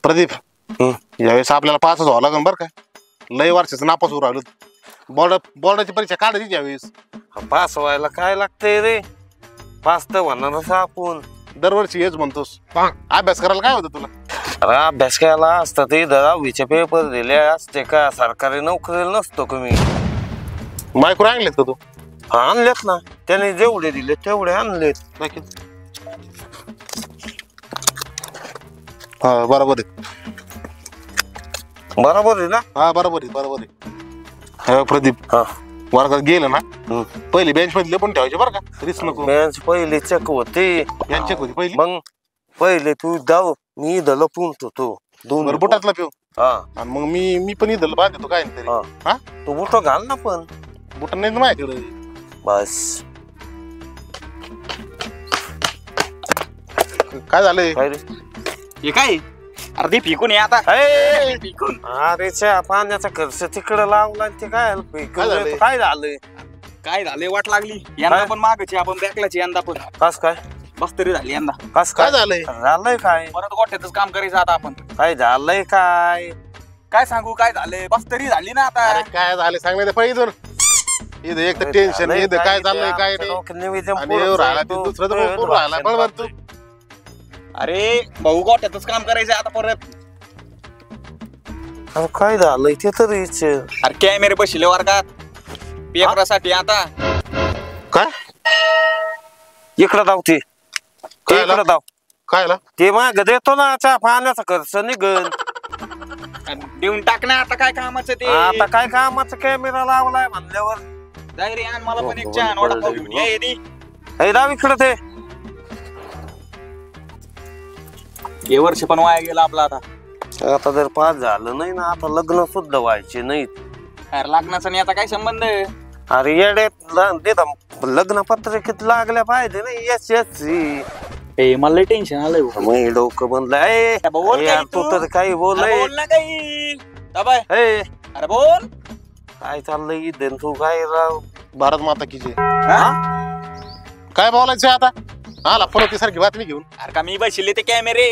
प्रदीप यावेळेस आपल्याला पासच व्हावं लागेल बरं का. लय वर्षाचं नापास होऊ राहिलो. बोर्डाची परीक्षा काढायची यावेळेस. पास व्हायला काय लागतंय रे? पास तर होणारच आपण. दरवर्षी हेच म्हणतोस. अभ्यास करायला काय होतं तुला? अरे अभ्यास केला असता ते 10वीचे पेपर दिले असते का? सरकारी नोकरीला नसतो का मी. मायक्रो आणलेत का तू? आणलेत ना, त्याने जेवढे दिले तेवढे आणलेत. हा बरोबर आहे. बरोबर आहे ना? हा बरोबर आहे बरोबर आहे. प्रदीप हा वर्गात गेलं ना पहिली बेंच मध्ये पण ठेवायचे बरं का. रिस्क नको. बेंच पहिली चेक होती. बेंच चेक होती पहिली. मग पहिले तू जाऊ मी इथं लपून तो दोन बुटातला पिऊ. हा आणि मग मी पण इथं बांधतो काय तरी. हा तू बुट घाल ना पण. बुट नाही ना माझ्याकडे. बस काय झालंय? काय रे? हे काय अर्धी फिकून ये आता. फिकून अरे च्या पाण्याचा खर्च तिकडे लावला ते काय झालंय? काय झालंय? काय झाले वाट लागली यंदा पण मागची आपण बॅकलाची यंदा पण कस काय बस तरी झाली यंदा. कस काय काय झालंय? झालंय काय? परत गोठ्यातच काम करायचं आता आपण. काय झालंय काय? काय सांगू काय झालंय बस तरी झाली ना आता. अरे काय झालं सांगण्यात पहिलं इथं एक तर टेन्शन इथं काय चाललंय काय नाही. आणि एवढं राहिला ते दुसरं तर पूर्ण राहिला बरोबर तू. अरे भाऊ गोठ्यातच काम करायचं आता परत. काय झालंय ते तरी अरे कॅमेरे बसले वर्गात पेपरासाठी आता. काय इकडं धावते इकडं धाव. काय ते माग देतो ना चहा पाण्याचा खर्च निघन. देऊन टाक ना आता काय कामाचं ते. आता काय कामाचा कॅमेरा लावलाय म्हणल्यावर. जाय रे आण मला पण एक चहा वडापाव घेऊन ये. धाव इकडं ते. हे वर्ष पण वाया गेला आपला आता. आता जर पास झालं नाही ना आता लग्न सुद्धा व्हायचे नाहीत. अरे लग्नाचा नाही आता काय संबंध. अरे येडे लग्न पत्रिकेत लागल्या पाहिजे ना. येस येस मला टेन्शन आलंय मग डोकं बनलंय. तू तर काही बोलय बोल ना काही. अरे बोल काय चाललंय इथं तू काय राव. भारत माता की जय. काय बोलायचं आता? आला पुन्हा सारखी बातमी घेऊन. अरे का मी बसले ते कॅमेरे.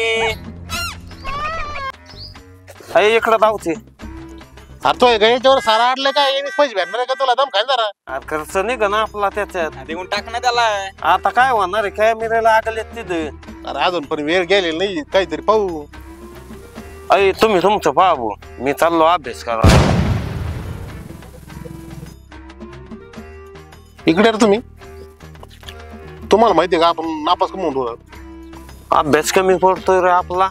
इकडं धावते. अरे तो याच्यावर सारा आडलं काय पैसे भेटणार का तुला? दम खाय जरा. खर्च निघ ना आपला त्याच्यात. देऊन टाक ना त्याला. आता काय होणार आहे कॅमेरे लागले तिथं. अरे अजून पण वेळ गेलेली नाही काहीतरी पाहू. तुम्ही तुमचं पाहू मी चाललो अभ्यास करा. इकडे तुम्ही तुम्हाला माहितीये का आपण नापास कमवून ठेवला. अभ्यास कमी पडतोय रे आपला.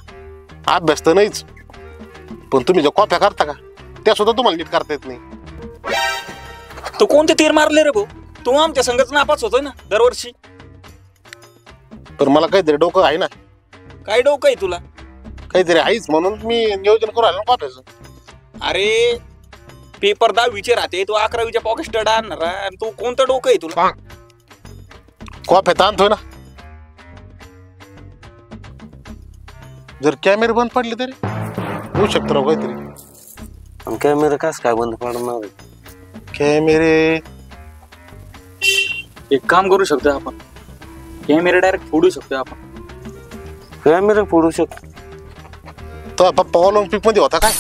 अभ्यास तर नाहीच पण तुम्ही ज्या कॉप्या करता का त्या सुद्धा तुम्हाला नीट करता येत नाही. तू कोणते तीर मारले रे भाऊ? तू आमच्या संघच नापास होतोय ना दरवर्षी. तर मला काहीतरी डोकं आहे ना. काय डोकं आहे तुला? काहीतरी आहेच म्हणून मी नियोजन करू आलो ना कॉप्याचं. अरे पेपर 10वीचे राहते तू 11वीच्या पॉकेट स्टड आणणार आणि तू कोणतं डोकं आहे तुला? कॉप्यात आणतोय ना. जर कॅमेरे बंद पडले तरी होऊ शकतं राव काहीतरी. कॅमेरा कस काय बंद पडणार? कॅमेरे एक काम करू शकतो आपण. कॅमेरा डायरेक्ट फोडू शकतो आपण. कॅमेरा फोडू शकतो. तो पप्पा ऑलिम्पिक मध्ये होता काय?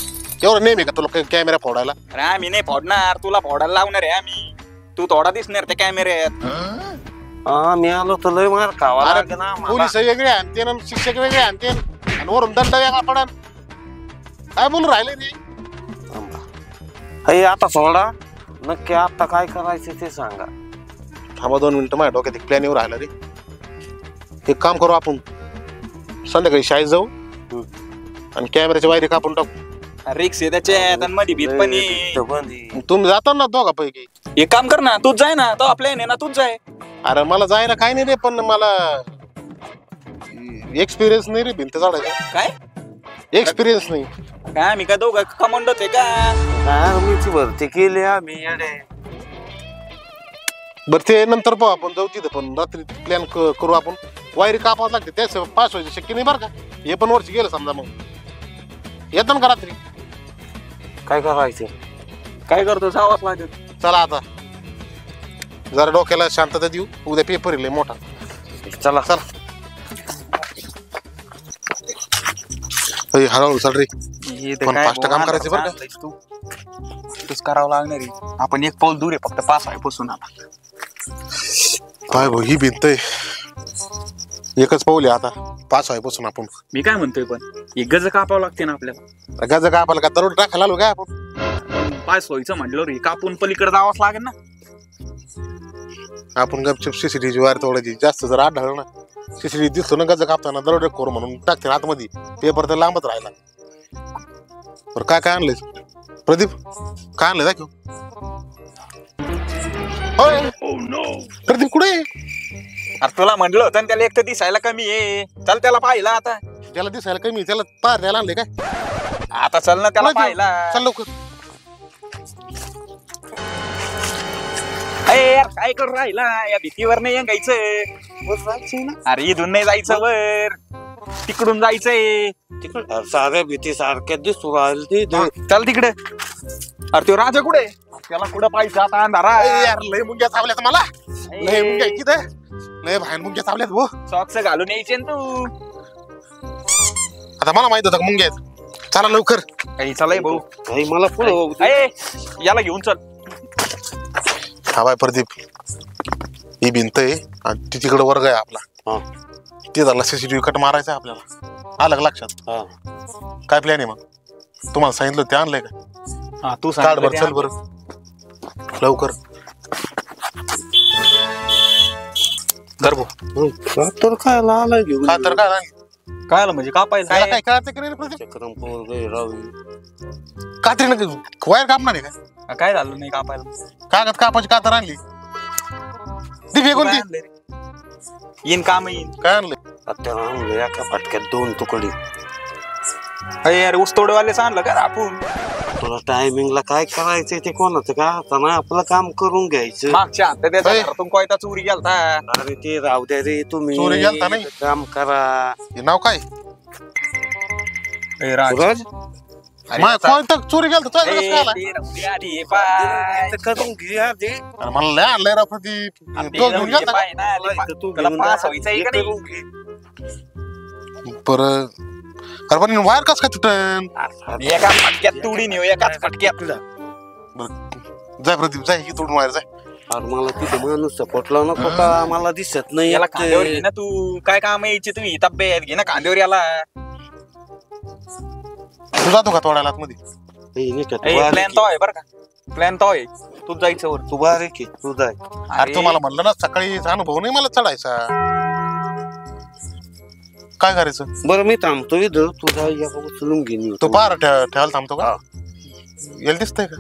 एवढं नेहमी का तुला कॅमेरा फोडायला? अरे आम्ही नाही फोडणार तुला फोडायला लावणार आहे आम्ही. तू थोडा दिसणार त्या कॅमेऱ्यात. मी आलो तर लय मार खावा लागेल ना. पोलीस वेगळे आणते ना शिक्षक वेगळे आणते आणि वरून दंड वेगळा पडन. काय बोलून राहिले रे? आता सोडा नक्की आता काय करायचं ते सांगा. थांबा 2 मिनिटं माझ्या डोक्यात एक प्लॅन येऊ राहिला रे. एक काम करू आपण संध्याकाळी शाळेत जाऊ आणि कॅमेऱ्याच्या वायरी कापून टाकू. रिक्स आहे त्याच्यात आणि मध्ये भीत पण आहे. तुम्ही जाता ना दोघापैकी. एक काम कर ना तूच जाय ना. तो प्लॅन आहे ना तूच जाय. अरे मला जायला काय नाही रे पण मला एक्सपिरियन्स नाही रे भिंत चढायचा. काय एक्सपिरियन्स नाही. काय आम्ही का दोघं कमांडोत आहे का? आर्मीची भरती केली आम्ही येडे. बरं ते नंतर पाहू आपण जाऊ तिथं पण रात्री प्लॅन करू आपण. वायरी कापावं लागते त्याच पास व्हायचं शक्य नाही बरं का. हे पण वर्ष गेलं समजा मग येतं का रात्री. काय करायचं? काय करतो जावंच लागेल. चला आता जरा डोक्याला शांतता देऊ. उद्या पेपर येईल मोठा. चला चला हळूहळू चाल रे. हे तर पण काय फास्ट काम भाऊ, करायचं बरं का? आणलंयस तू तूच करावं लागणार आहे. आपण एक पाऊल दूर आहे फक्त 5 पासून आता. काय भाऊ ही भिंत आहे, एकच पाऊल आहे आता 5 पासून आपण. मी काय म्हणतोय पण एक गज कापावं लागते ना आपल्याला. गज का आपल्याला का दरोड टाकायला आलो काय आपण? पाय सोयीचं म्हटलं रे कापून पलीकडे जावंच लागेल ना. आपण गपचूप सीसीटीव्ही वायर तोडायची. जास्त जर आढळलं ना सीसीटीव्ही दिसतो ना गज कापताना दरोडे खोर म्हणून टाकते ना आतमध्ये. पेपर तर लांबच राहिला. बरं काय काय आणलंय प्रदीप? काय आणलंय दाखव. प्रदीप कुठे आहे? अरे तुला म्हणलं होतं ना त्याला एक तर दिसायला कमी आहे. चल त्याला पाहिला आता. त्याला दिसायला कमी, त्याला पार द्यायला आणले काय? आता चल ना त्याला पाहिला. चल लवकर. यार काय करू राहिला या भीतीवर नाही यांगायचं. अरे इथून नाही जायचं वर, तिकडून जायचंय. साऱ्या भीती सारख्या दिसू राहिली. चल तिकडे. अरे तो राजा कुठे? त्याला कुठं पाहिजे आता अंधारा. यार लय मुंग्या चावल्यात मला. लय मुंग्या किती लय बाहेर मुंग्या चावल्यात भाऊ. सॉक्स घालून यायचे ना तू. आता मला माहित होतं मुंग्या आहेत. चला लवकर. काही चालय भाऊ. काही मला पुढे याला घेऊन चल. हा बाय प्रदीप, ही भिंत आहे आणि ती तिकडे वर्ग आहे आपला. ते झाला सीसीटीव्ही कट मारायचा आपल्याला. आलं का लक्षात? काय प्लॅन आहे मग? तुम्हाला सांगितलं ते आणलंय का? तू काढ बरं. चल बरं लवकर कर भाऊ. तर काय आला घेऊन का तर काय काय म्हणजे का पाहिजे काय कळतं की नाही प्रदीप? चक्रम पोर राहू. कात्रीनं वायर कापणार आहे का? काय झालं नाही कापायला. कागद कापाची कातर आणली. दिव्य कोणती? येईन काम येईन. काय आणलंय? त्याला आणलं एका फटक्यात 2 तुकडी. अरे ऊसतोडवालेच आणलं का आपण? तुला टायमिंगला काय करायचंय ते कोणाचं का आता ना आपलं काम करून घ्यायचं. मागच्या हप्त्यात त्याच्या घरातून कोयता चोरी गेलता. अरे ते राहू द्या रे, तुम्ही चोरी गेलता नाही? काम करा. हे नाव काय? सूरज कोणतं चोरी गेलं तर करून घे आधी. मला लय आणलंय राव प्रदीप. तो घेऊन गेलता का? तू घेऊन बरं. अरे पण वायर कस काय तुटन? एका फटक्यात तुडी नेऊ एकाच फटक्यात. जाय प्रदीप जाय, ही तोडून वायर जाय. अरे मला तिथे माणूस सपोर्टला नको का? मला दिसत नाही. याला खांद्यावर घे ना तू. काय काम यायची तुम्ही तब्येत घे ना खांद्यावर याला. तू जातो का तोडायला आतमध्ये? प्लॅन तो आहे बरं का. प्लॅन तो आहे. तू जायचं वर. तू बारीक आहे, तू जाय. अरे तुम्हाला म्हणलं ना सकाळी अनुभव नाही मला चढायचा. काय करायचं? बरं मी थांबतो इथं, तू जाय उचलून घेऊन. तो पार ठेवायला थांबतो का? याला दिसतंय का?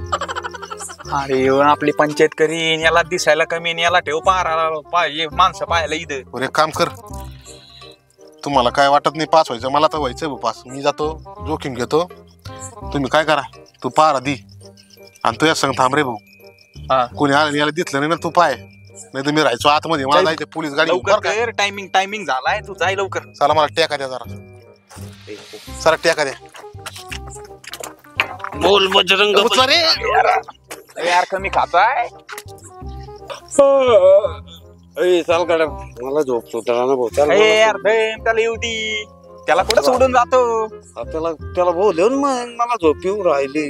अरे आपली पंचायत करीन. याला दिसायला कमी याला ठेव पाहिजे माणसं पाहायला इथं. बरं एक काम कर, तुम्हाला काय वाटत नाही पास व्हायचं, मला तर व्हायचंय पास. मी जातो जोखीम घेतो. तुम्ही काय करा, तू पारा दी आणि तू या संग थांब रे भाऊ. कोणी आलं याला दिसलं नाही ना तू पाय, नाही तर मी राहायचो आतमध्ये. मला जायचं पोलीस गाडी. लवकर टायमिंग झालाय. तू जाय लवकर. चला मला टेका द्या जरा. सर टेका द्या. बोल बजरंग. यार कमी खाताय. चाल काढा, मला झोपतो त्याला ना भाऊ. यार त्याला येऊ दे. त्याला कुठं सोडून जातो? त्याला बोलून मग मला झोप येऊ राहिली.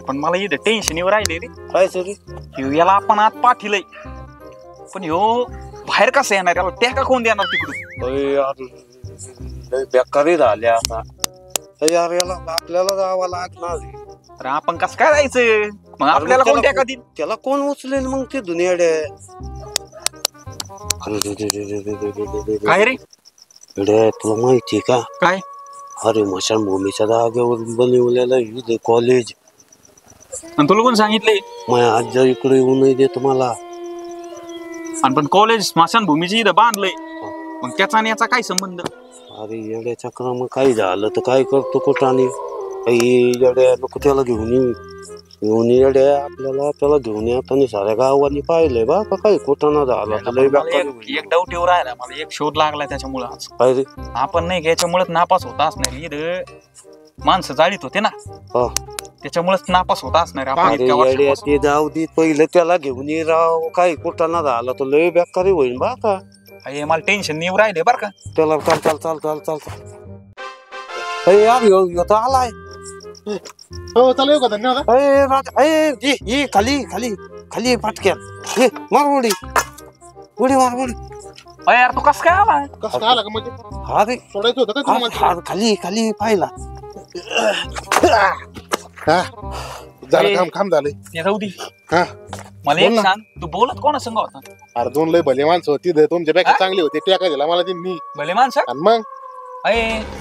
पण मला इथे टेन्शन येऊ राहिले रे. काय सरी याला आपण आत पाठीलय, पण ह्यो बाहेर कसं येणार? याला टेका कोण देणार तिकडून? बेकारी झाल्या आता यार. याला आपल्याला जावं लागणार. अरे आपण कसं काय जायचं मग? आपल्याला कोण टेका देईल? त्याला कोण उचलेल मग? ते दुनियाडे काय रे? तुला माहितीये का काय? अरे मशानभूमीच्या जागेवर बनवलेलं कॉलेज. आणि तुला कोण सांगितलंय? माझ्या आजी इकडे येऊ नाही देत मला. आणि पण कॉलेज स्मशानभूमीची इथं बांधलंय, मग त्याचा आणि याचा काय संबंध? अरे येड्याच्या क्रम काही झालं तर काय करतो कुठाने? येड्या नको त्याला घेऊन येड्या आपल्याला त्याला घेऊन येत आणि साऱ्या गावांनी पाहिलंय बा का काही कुठाना झाला. एक डाऊट येऊ राहिला मला. एक शोध लागलाय त्याच्यामुळे. काय रे? आपण नाही याच्यामुळे नापास होता असणार. इथं माणसं जाळीत होते ना, त्याच्यामुळेच नापास होता असणार. ते जाऊ दे, पहिलं त्याला घेऊन ये राव. काही कुठाना झाला तर लय बेकारी होईल बा का. मला टेन्शन येऊ राहिले बरं का. त्याला चाल. यार यो तर आलाय. हो चला येऊ का धन्यवाद. ये खाली खाली खाली पटक्यात ये मार उडी उडी मार उडी. यार तू कस काय आला? कसं काय आला का म्हणजे हा रे सोडायचं होतं का तुम्हाला? खाली खाली पाहिला. झालं काम काम झालंय. ते जाऊ दे. हा मला बोल एक ना. सांग, तू बोलत कोणा संग होता? अरे दोन लय भले माणसं होती तुमच्यापेक्षा चांगली होती. टेका दिला मला त्यांनी. भले माणसं? आणि मग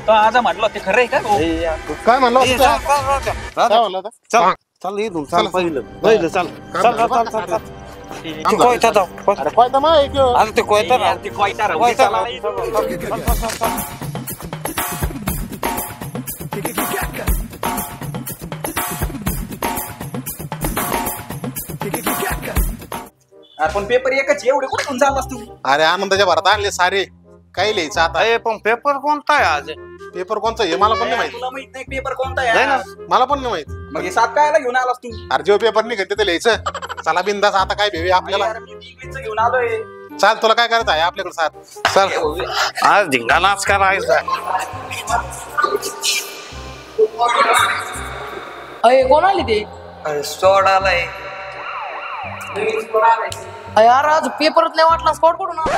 तो आज म्हटलं ते खरं आहे का? काय म्हणलं ए, होतं? चल, चल, चल, काय चल. म्हणलं होतं? चल चल इथून चल चला. पहिलं पहिलं चल चल चल चल चल. ते कोयता जाऊ. अरे काय तर माहिती आहे. अरे ते कोयता राव. ते कोयता राहू दे, कोयता चला राव. नाही. चल, चल, चल, चल, चल. पण पेपर एकच एवढे कुठून झालास तू? अरे आनंदाच्या भरात आणले सारे. काय लिहायचं आता? ए, पण पेपर कोणता आहे आज? पेपर कोणचा हे मला पण नाही माहिती. तुला माहित नाही पेपर कोणता नाही ना. आहे? मला पण नाही माहित. मग हे सात कायला घेऊन आलास तू? अरे जो पेपर निघेल ते लिहायचं. चला बिंदास आता काय भेवे आपल्याला. यार, मी इंग्लिशचं घेऊन आलोय. चाल तुला काय करायचं आहे आपल्याकडे साथ. चल आज धिंगाणाच करायचा. अरे कोण आली ते? सोडालाय. यार आज पेपरात नाही वाटला स्पॉट कुठून आला?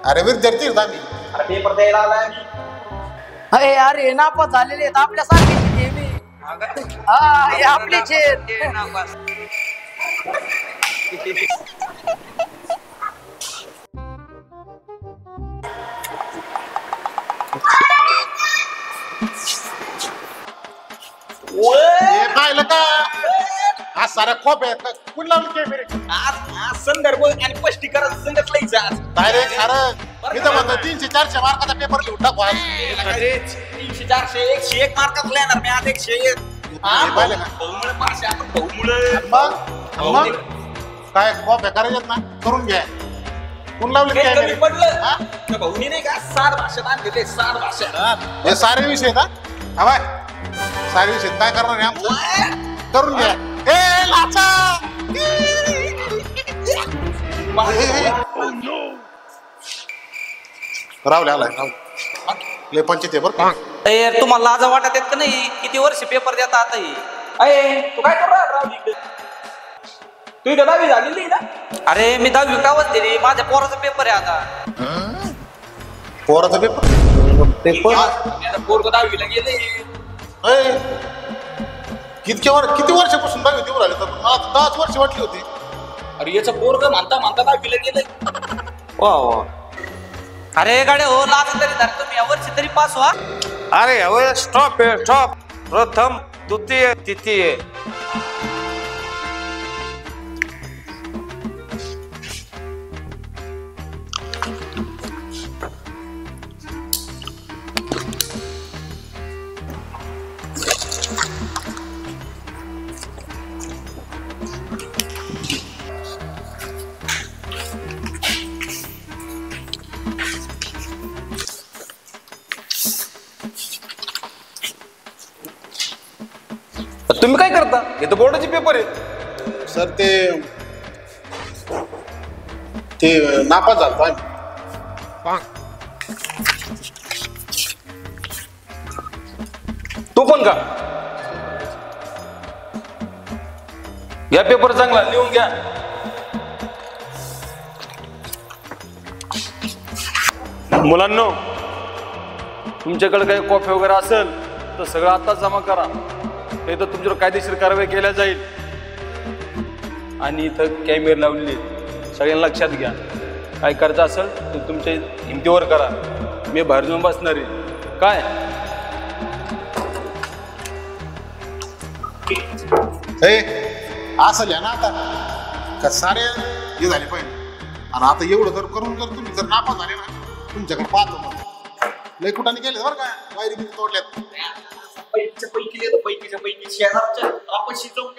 अरे विद्यार्थी आहेत आम्ही. अरे पेपर द्यायला आलाय मी. अरे नापास झालेले आहेत आपल्यासारखे. हा हे आपलीच आहेत. हे पाहिलं का? आज साऱ्या खोप आहेत. कुण लावली कॅमेरे? आज संदर्भ आणि स्पष्टीकरण संगत लिहायचं आज. डायरेक्ट अरे मी तर म्हणतो 300-400 मार्काचा पेपर लिहून टाकू आज. 300, 400, 101 मार्कात लिहिणार मी आज 101. हे पाहिलं का? बहुमुळे पाचशे आपण बहुमुळे. मग काय खोप आहे करायच्यात ना करून घ्या. कुण लावली काही कमी कॅमेरे? पडलं हा? तर भाऊनी नाही का 7 भाषेत आणलेले 7 भाषेत. हे सारे विषय आहेत हा बाय. सारे विषय काय करणार आहे आमचं करून घ्या. ए लाचा रावले आलाय. लय पंचायत आहे बरं का. यार तुम्हाला लाजा वाटत आहेत का नाही? किती वर्ष पेपर देता आता ही? अय तू काय कर राहुल इकडे? तू इथं 10वी झालेली ना? अरे मी 10वी कावच दिली. माझ्या पोराचा पेपर आहे आता. पोराचा पेपर आता पोरगं 10वीला गेले. किती वर्षापासून 10वी देऊ राहिले तर मला 10 वर्ष वाटली होती. अरे याचं पोरगं म्हणता 10वीला गेले. वा वा. अरे गाड्या हो लाज तरी धर तुम्ही. या वर्षी तरी पास व्हा. अरे हवं स्टॉप आहे स्टॉप. प्रथम द्वितीय तृतीय. तुम्ही काय करता? हे तर बोर्डाचे पेपर आहेत. सर ते नापास झालो आम्ही. तू पण का? घ्या पेपर चांगला लिहून घ्या. मुलांनो तुमच्याकडे काही कॉफी वगैरे असेल तर सगळं आताच जमा करा. नाही तर तुमच्यावर कायदेशीर कारवाई केल्या जाईल. आणि इथं कॅमेरे लावलेले सगळ्यांना लक्षात घ्या. काय करायचं असेल तर तुमच्या हिमतीवर करा. मी बाहेर जाऊन बसणार आहे. काय असं लिहा ना आता का सारे हे झाले पाहिजे. आणि आता एवढं जर करून जर तुम्ही जर नापास झाले ना तुमच्याकडे पाहतो मग. लय कुठाने केले बरं का वायरी बिरी तोडल्यात. पैकीच्या पैकी शेजारच्या आपण शिजवून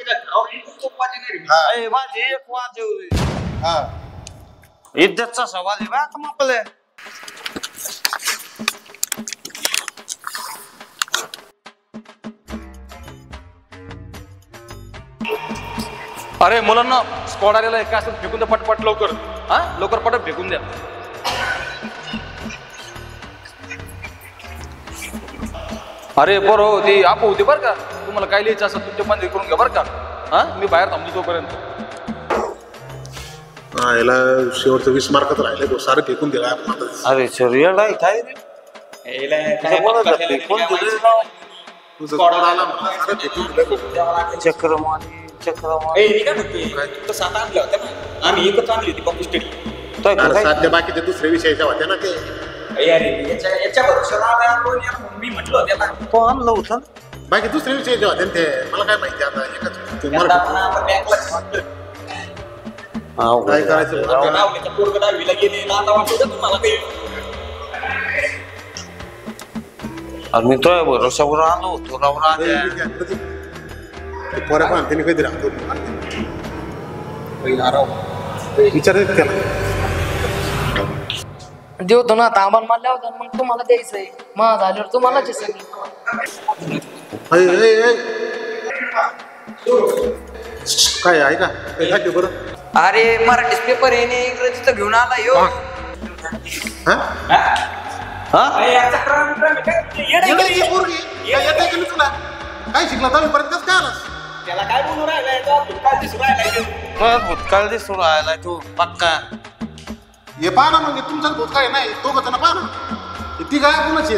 हा. ए, माझी एक वाद आहे. हा. इज्जतचा सवाल आहे बा का आपले. अरे मुलांना स्क्वॉड आलेला आहे. काय असं फेकून द्या पटपट लवकर. हा लवकर पटप फेकून द्या. अरे बरं हो ती आप होती बरं का. तुम्हाला काय लिहायचं असं तुमच्या बंद करून घ्या बरं का. हा मी बाहेर थांबतो तोपर्यंत. याला शेवटचं 20 मार्कात राहिले तो सारं फेकून दिला आपण आता. अरे शरीर आहे काय रे तुझं कोण आला म्हणून सारं फेकून दिलं. चक्रमारी आम्ही एकच आणली होती बापू स्टडी. अरे साध्या बाकीचे दुसऱ्या विषयाच्या होत्या ना ते. याच्या भरोशाला मी म्हटलं त्याला तो आणलं होतं बाकी दुसऱ्या विषयाच्या होत्या ना ते. मला काय माहिती आता एकच ते मराठी. काय करायचं पोरग दहावीला गेले आता वाटतं तुम्हाला काही. अरे मी तो भरोशावर आलो होतो रावरा पोऱ्या पण त्यांनी कधी राहतो विचारायचं त्याला. देवतो ना तांबण मारल्या होत्या मग तुम्हाला द्यायचंय. मग झाल्यावर तुम्हालाच सगळी. काय आहे का काय घातलं बरं. अरे मराठी पेपर आहे आणि इंग्रजीचं घेऊन आला यो. काय शिकला दहावीपर्यंत काय आलास. त्याला काय बोलू राहिलाय तो भूतकाळ दिसू राहिलाय. भूतकाळ दिसून राहिला तू पक्का. हे पहा ना म्हणजे तुमचा भूतकाळ नाही दोघं जण पहा ना ती काय कोणाची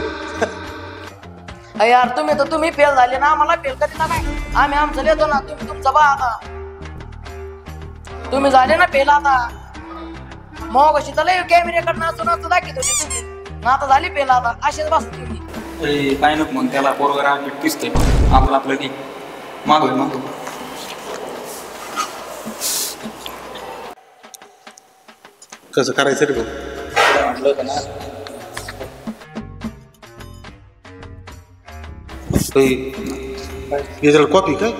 यार तुम्ही फेल झाले ना आम्हाला फेल करीत ना काय. आम्ही आमचं लिहितो ना तुम्ही तुमचं बा. आता तुम्ही झाले ना फेल आता. मग कशी तर कॅमेऱ्याकडनं असं दाखवत होते तुम्ही ना. आता झाली फेल आता असेच बस तुम्ही. काय नको मग त्याला पोरगा दिसते आपलं आपलं की मागतो. कसं करायचं रे भाऊ. म्हटलं होतं ना याच्याला कॉपी काय.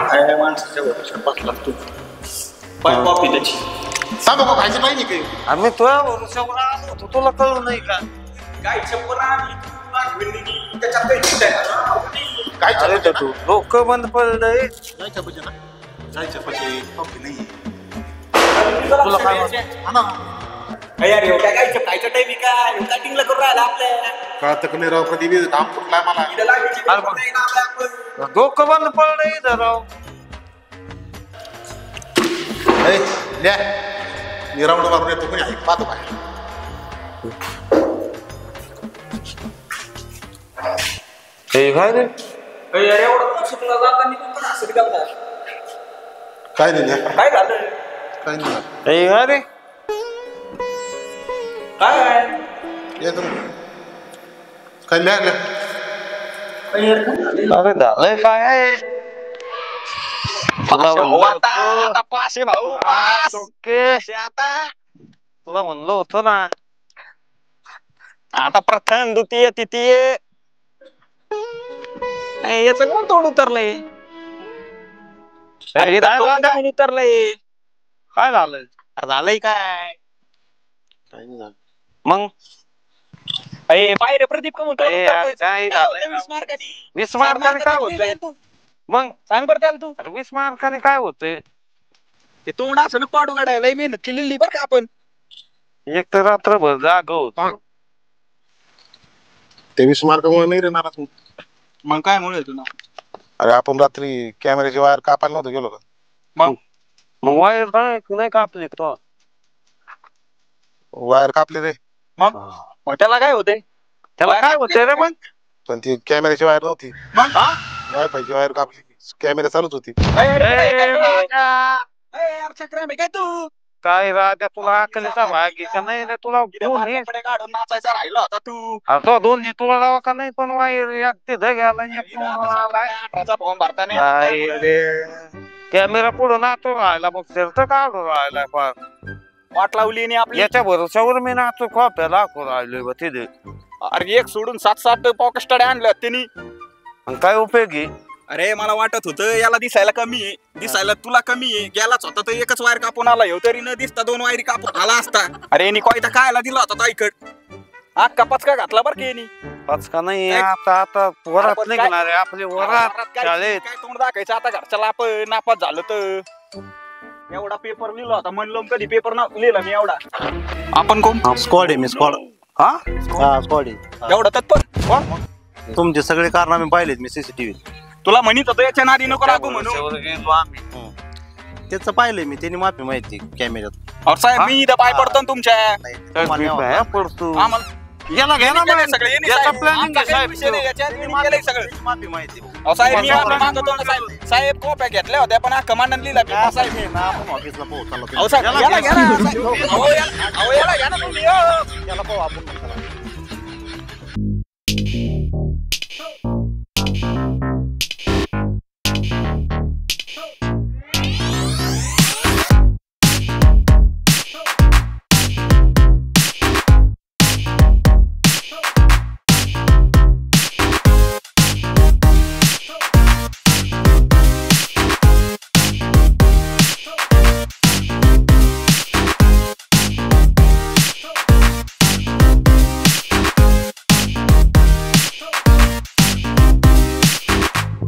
काय माणसाच्या भरोशावर बसला तू. पण कॉपी त्याची सांगू का खायचं नाही काही. आम्ही तुझ्या भरोशावर आलो होतो तुला कळलं नाही का. काय चप्पल आणली तू त्याच्यात काही चिंता आहे. काय अरे तर तू लोक बंद पडलंय. जायच्या पाहिजे ना जायच्या पाहिजे कॉपी नाही. तुला काय हा ना यार एवढ्या काय चपटायचं टाइम काय कटिंगला करून राहिला आपल्या. कळतं का नाही राव कधी बी काम कुठलाय मला. इथं लागायची पेपर नाही ना आपल्या. डोकं बंद पडलंय धराव. द्या मी राऊंड मारून येतो कोणी आहे पाहतो काय. हे काय रे यार एवढं शिकला जाताना पण असं करतात. काय नाही काय झालं काय नाही हे काय रे काय येतो काय लिहायला. अरे झालंय काय आहे. तुला म्हणलो होतो ना. आता प्रथम द्वितीय तृतीय याच कोण तोंड उतरलंय. उतरलंय काय झालं. झालंय काय मग पायरे प्रदीप का म्हणतो काय झालं 20 मार्काने काय होतंय. मग सांग बरं त्याला तू. 20 मार्काने काय होतंय. ते तोंड असं पाडू काढायला मेहनत केलेली बरं का आपण. एक तर रात्रभर जाग होतो. 23 मार्कामुळे नाही रे नाराज. मग काय म्हणून तुला. अरे आपण रात्री कॅमेऱ्याची वायर कापायला नव्हतं गेलो का. मग वायर नाही कापले तो. वायर कापले रे. मग त्याला काय होते. त्याला काय होतंय रे. मग पण ती कॅमेऱ्याची वायर नव्हती. वायफायची वायर कापली कॅमेरा चालूच होती. काय तू काय राजा तुला अकलेचा भाग आहे का नाही. तुला काढून नाचायचा राहिला होता तू. तो दोन्ही तुला लावा का नाही. पण वायर एक तिथं गेला फॉर्म भरताना कॅमेरा पुढे नाचू राहिला. मग तर काढू राहिला फार वाट लावली आणि आपली. याच्या भरोशावर मी नाचू खोप्या दाखवू राहिलोय तिथे. अरे एक सोडून 7-7 पॉकेट आणल्या त्यांनी. काय उपयोगी. अरे मला वाटत होतं याला दिसायला कमी आहे, दिसायला तुला कमी आहे. गेलाच होता तर एकच वायर कापून आला, ह्यो तरी न दिसता 2 वायरी कापून आला असता. अरे यांनी कोयता कायला दिला होता ताईकड? हा कपाच का घातला बरं की यांनी? का नाही आता वरात आपण काय- निघणार आहे आपले वरात काय शाळेत. काय तोंड दाखायचं आता घरच्याला आपण नापास झालं तर. एवढा पेपर लिहिला होता म्हणलं कधी पेपर लिहिला मी एवढा. आपण कोण? स्क्वॉड आहे मी स्क्वॉड. हा स्क्वॉड एवढं तत्पर? तुमचे सगळे कारनामे पाहिलेत मी सीसीटीव्ही. तुला म्हणत होतो याच्या नादी नको लागू म्हणून. त्याचं पाहिलंय मी, त्यांनी माफी माहिती कॅमेऱ्यात. अहो साहेब मी इथं पाय पडतो ना तुमच्या. पडतो आम्हाला याला घ्या ना केलंय मग. सगळं, यांनी याचा साहेब. planning आमचा आहे काही साहेब विषय नाही, याच्यात यांनी केलंय सगळं. माफी माहिती. अहो साहेब मी याचा आपलं planning मागवतो ना साहेब. साहेब कोप्या घेतल्या होत्या पण कमांडन लिहिला पेपर साहेब. आपण ऑफिसला पोहोचला अहो साहेब याला घ्या ना. अहो याला घ्या ना तुम्ही. त्याला पाहू आपण.